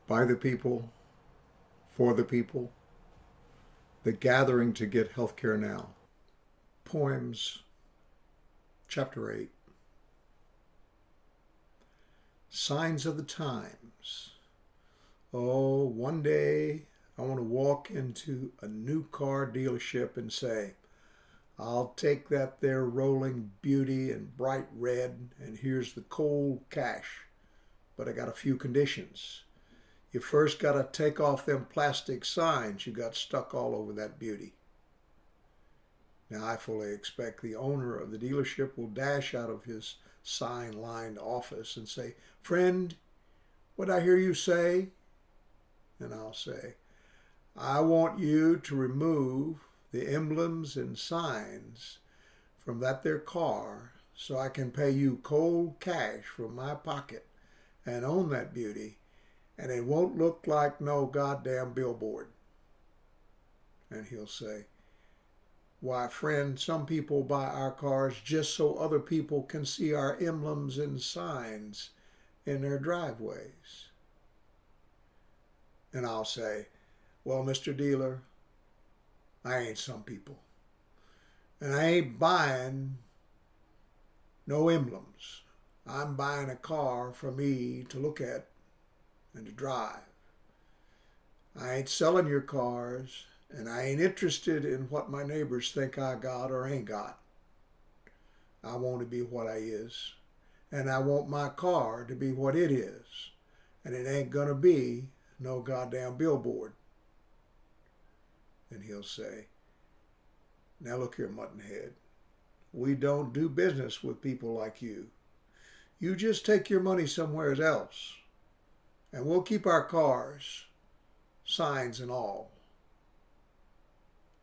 by the people, for the people, the gathering to get health care now. Poems, chapter 8. Signs of the times. Oh, one day I want to walk into a new car dealership and say, I'll take that there rolling beauty in bright red, and here's the cold cash. But I got a few conditions. You first got to take off them plastic signs you got stuck all over that beauty. Now, I fully expect the owner of the dealership will dash out of his sign-lined office and say, Friend, what'd I hear you say? And I'll say, I want you to remove the emblems and signs from that there car so I can pay you cold cash from my pocket and own that beauty, and it won't look like no goddamn billboard. And he'll say, why, friend, some people buy our cars just so other people can see our emblems and signs in their driveways. And I'll say, well, Mr. Dealer, I ain't some people. And I ain't buying no emblems. I'm buying a car for me to look at and to drive. I ain't selling your cars, and I ain't interested in what my neighbors think I got or ain't got. I want to be what I is, and I want my car to be what it is, and it ain't gonna be no goddamn billboard. And he'll say, now look here, Muttonhead, we don't do business with people like you. You just take your money somewhere else, and we'll keep our cars, signs and all.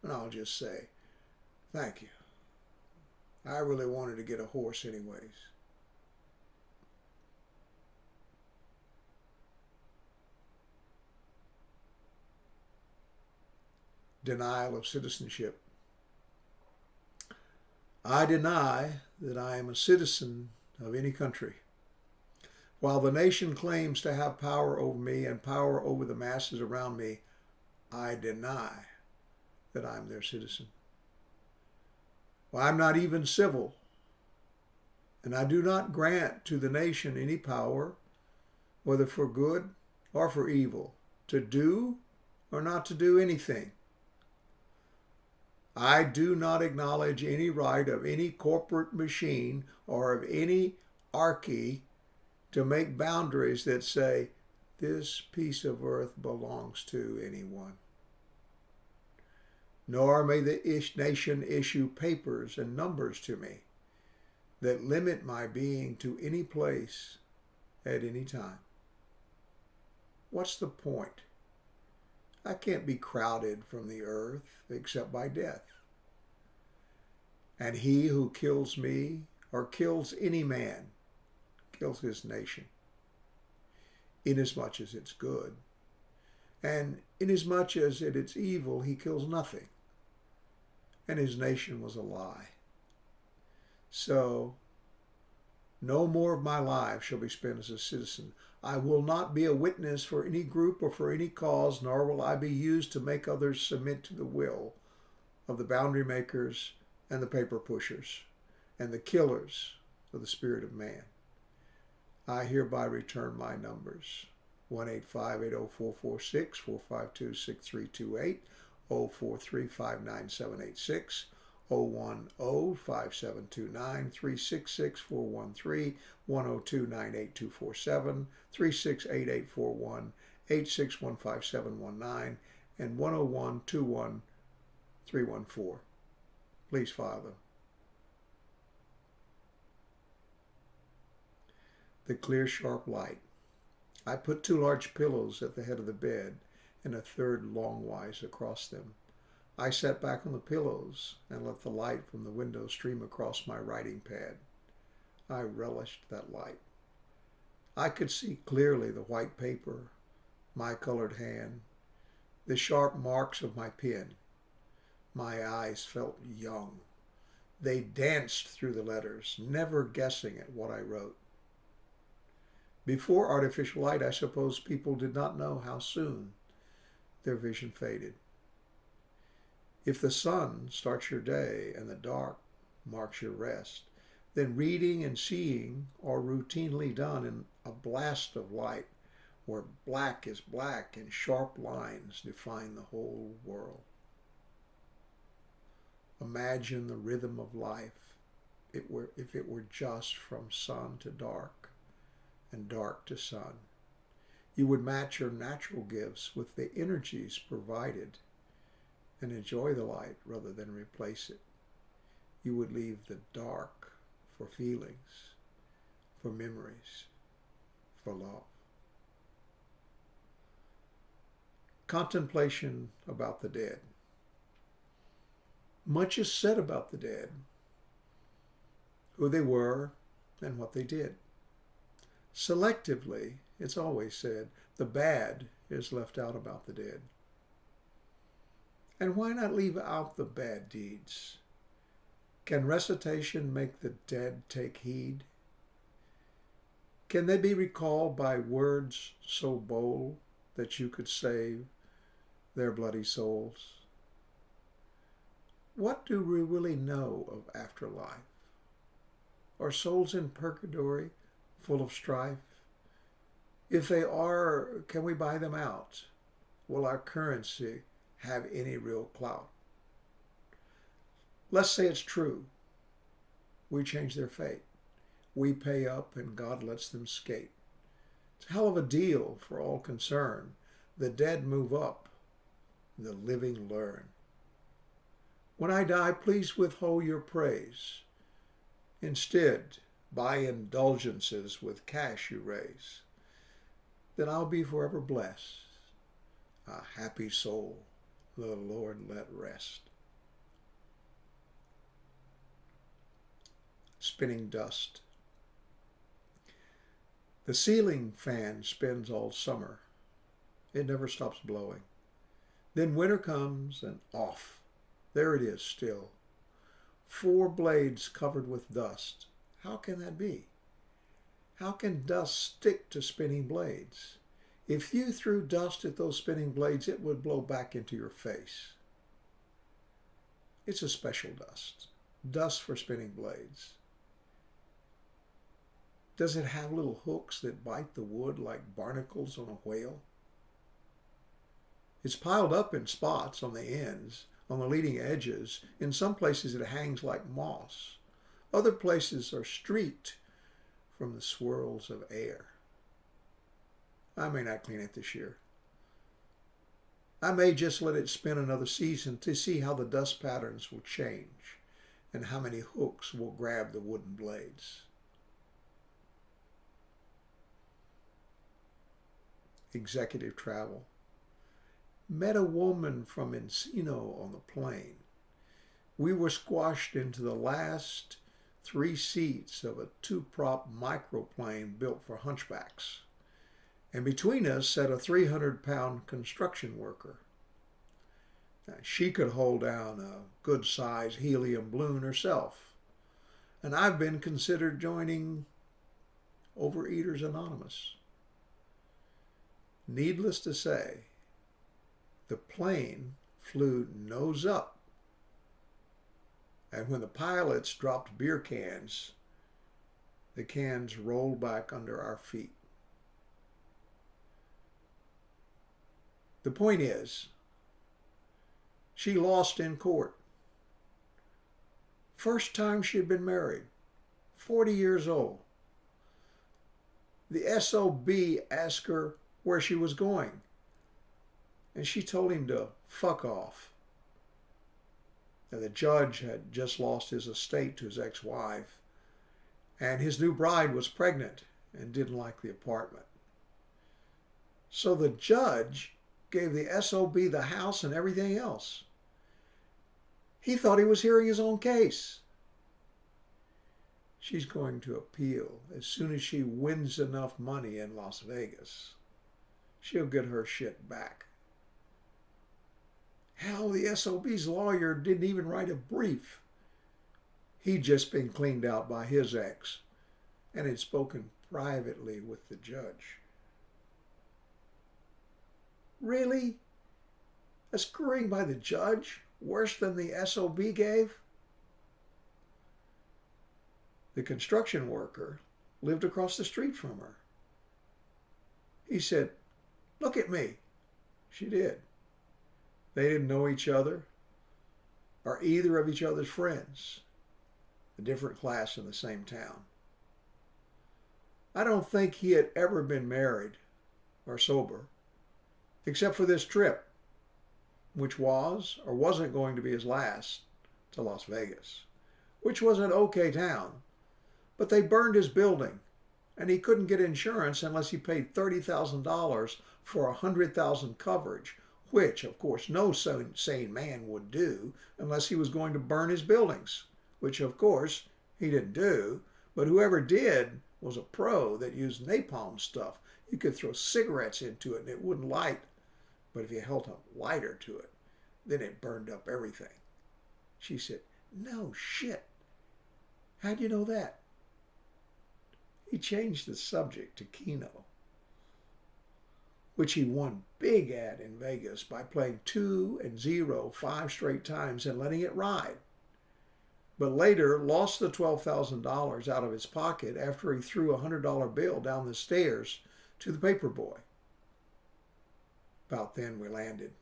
And I'll just say, thank you. I really wanted to get a horse anyways. Denial of citizenship. I deny that I am a citizen of any country. While the nation claims to have power over me and power over the masses around me, I deny that I'm their citizen. Well, I'm not even civil, and I do not grant to the nation any power, whether for good or for evil, to do or not to do anything. I do not acknowledge any right of any corporate machine or of any archy to make boundaries that say, this piece of earth belongs to anyone. Nor may the nation issue papers and numbers to me that limit my being to any place at any time. What's the point? I can't be crowded from the earth except by death. And he who kills me or kills any man kills his nation, inasmuch as it's good. And inasmuch as it is evil, he kills nothing. And his nation was a lie. So, no more of my life shall be spent as a citizen. I will not be a witness for any group or for any cause, nor will I be used to make others submit to the will of the boundary makers and the paper pushers and the killers of the spirit of man. I hereby return my numbers: 1-858-0446, 452-6328, 043-59786, 010-5729, 366-413, 102-98247, 368841, 8615719, and 101-21-314. Please file them. The clear, sharp light. I put 2 large pillows at the head of the bed and a third longwise across them. I sat back on the pillows and let the light from the window stream across my writing pad. I relished that light. I could see clearly the white paper, my colored hand, the sharp marks of my pen. My eyes felt young. They danced through the letters, never guessing at what I wrote. Before artificial light, I suppose people did not know how soon their vision faded. If the sun starts your day and the dark marks your rest, then reading and seeing are routinely done in a blast of light where black is black and sharp lines define the whole world. Imagine the rhythm of life if it were just from sun to dark and dark to sun. You would match your natural gifts with the energies provided and enjoy the light rather than replace it. You would leave the dark for feelings, for memories, for love. Contemplation about the dead. Much is said about the dead, who they were and what they did. Selectively, it's always said, the bad is left out about the dead. And why not leave out the bad deeds? Can recitation make the dead take heed? Can they be recalled by words so bold that you could save their bloody souls? What do we really know of afterlife? Are souls in purgatory full of strife? If they are, can we buy them out? Will our currency have any real clout? Let's say it's true. We change their fate. We pay up and God lets them skate. It's a hell of a deal for all concerned. The dead move up, the living learn. When I die, please withhold your praise. Instead, buy indulgences with cash you raise. Then I'll be forever blessed. A happy soul the Lord let rest. Spinning dust. The ceiling fan spins all summer. It never stops blowing. Then winter comes and off. There it is still. 4 blades covered with dust. How can that be? How can dust stick to spinning blades? If you threw dust at those spinning blades, it would blow back into your face. It's a special dust. Dust for spinning blades. Does it have little hooks that bite the wood like barnacles on a whale? It's piled up in spots on the ends, on the leading edges. In some places it hangs like moss. Other places are streaked from the swirls of air. I may not clean it this year. I may just let it spin another season to see how the dust patterns will change and how many hooks will grab the wooden blades. Executive travel. Met a woman from Encino on the plane. We were squashed into the last 3 seats of a 2-prop microplane built for hunchbacks. And between us sat a 300-pound construction worker. Now, she could hold down a good-sized helium balloon herself. And I've been considered joining Overeaters Anonymous. Needless to say, the plane flew nose up. And when the pilots dropped beer cans, the cans rolled back under our feet. The point is, she lost in court. First time she had been married, 40 years old. The SOB asked her where she was going, and she told him to fuck off. And the judge had just lost his estate to his ex-wife, and his new bride was pregnant and didn't like the apartment. So the judge gave the SOB the house and everything else. He thought he was hearing his own case. She's going to appeal as soon as she wins enough money in Las Vegas. She'll get her shit back. Hell, the SOB's lawyer didn't even write a brief. He'd just been cleaned out by his ex and had spoken privately with the judge. Really? A screwing by the judge? Worse than the SOB gave? The construction worker lived across the street from her. He said, "Look at me." She did. They didn't know each other or either of each other's friends. A different class in the same town. I don't think he had ever been married or sober, except for this trip, which was or wasn't going to be his last, to Las Vegas, which was an okay town, but they burned his building, and he couldn't get insurance unless he paid $30,000 for $100,000 coverage, which, of course, no sane man would do unless he was going to burn his buildings, which, of course, he didn't do, but whoever did was a pro that used napalm stuff. You could throw cigarettes into it and it wouldn't light, but if you held a lighter to it, then it burned up everything. She said, "No shit. How'd you know that?" He changed the subject to Keno, which he won big at in Vegas by playing 2 and 0 5 straight times and letting it ride. But later lost the $12,000 out of his pocket after he threw a $100 bill down the stairs to the paper boy. About then we landed,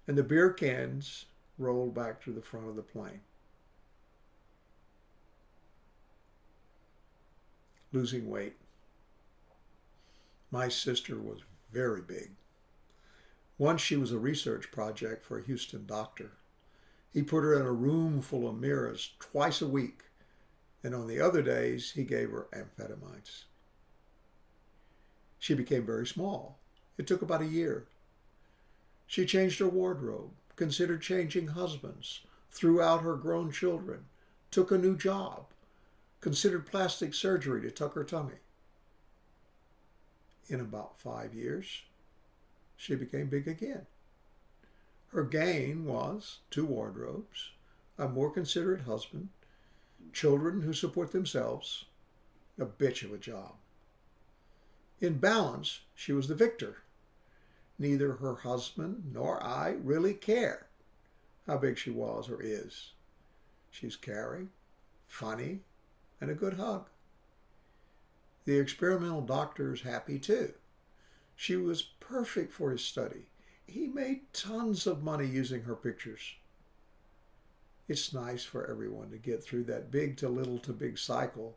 and the beer cans rolled back to the front of the plane. Losing weight. My sister was very big. Once she was a research project for a Houston doctor. He put her in a room full of mirrors twice a week, and on the other days he gave her amphetamines. She became very small. It took about a year. She changed her wardrobe, considered changing husbands, threw out her grown children, took a new job, considered plastic surgery to tuck her tummy. In about 5 years, she became big again. Her gain was 2 wardrobes, a more considerate husband, children who support themselves, a bitch of a job. In balance, she was the victor. Neither her husband nor I really care how big she was or is. She's caring, funny, and a good hug. The experimental doctor's happy too. She was perfect for his study. He made tons of money using her pictures. It's nice for everyone to get through that big to little to big cycle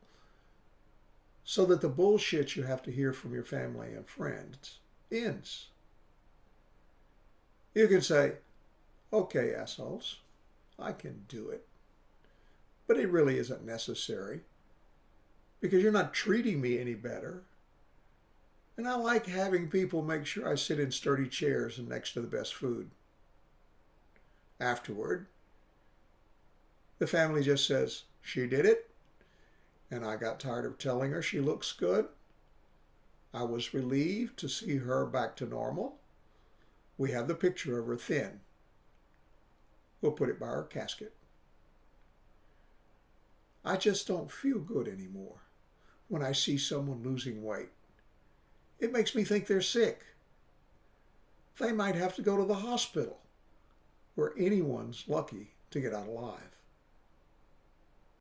so that the bullshit you have to hear from your family and friends ends. You can say, "Okay, assholes, I can do it." But it really isn't necessary because you're not treating me any better. And I like having people make sure I sit in sturdy chairs and next to the best food. Afterward, the family just says, "She did it," and I got tired of telling her she looks good. I was relieved to see her back to normal. We have the picture of her thin. We'll put it by her casket. I just don't feel good anymore when I see someone losing weight. It makes me think they're sick. They might have to go to the hospital, where anyone's lucky to get out alive.